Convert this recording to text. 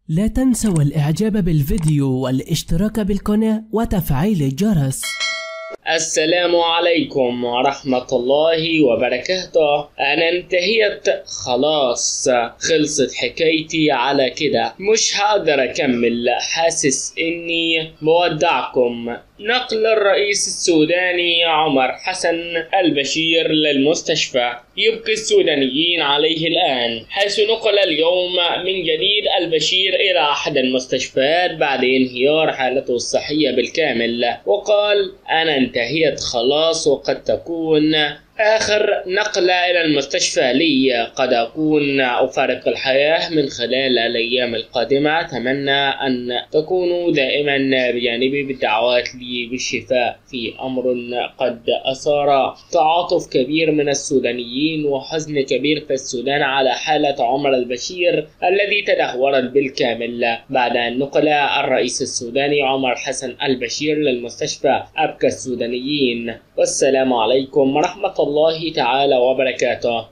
لا تنسوا الإعجاب بالفيديو والاشتراك بالقناة وتفعيل الجرس. السلام عليكم ورحمة الله وبركاته. أنا انتهيت خلاص، خلصت حكايتي على كده، مش هقدر أكمل، حاسس إني بودعكم. نقل الرئيس السوداني عمر حسن البشير للمستشفى يبكي السودانيين عليه الآن، حيث نقل اليوم من جديد البشير إلى أحد المستشفيات بعد انهيار حالته الصحية بالكامل، وقال: أنا انتهيت خلاص، وقد تكون آخر نقلة إلى المستشفى لي، قد أكون أفارق الحياة من خلال الأيام القادمة. أتمنى أن تكونوا دائما بجانبي بالدعوات لي بالشفاء في أمر قد أثار تعاطف كبير من السودانيين وحزن كبير في السودان على حالة عمر البشير الذي تدهورت بالكامل بعد أن نقل الرئيس السوداني عمر حسن البشير للمستشفى. أبكى السودانيين. والسلام عليكم ورحمة الله تعالى وبركاته.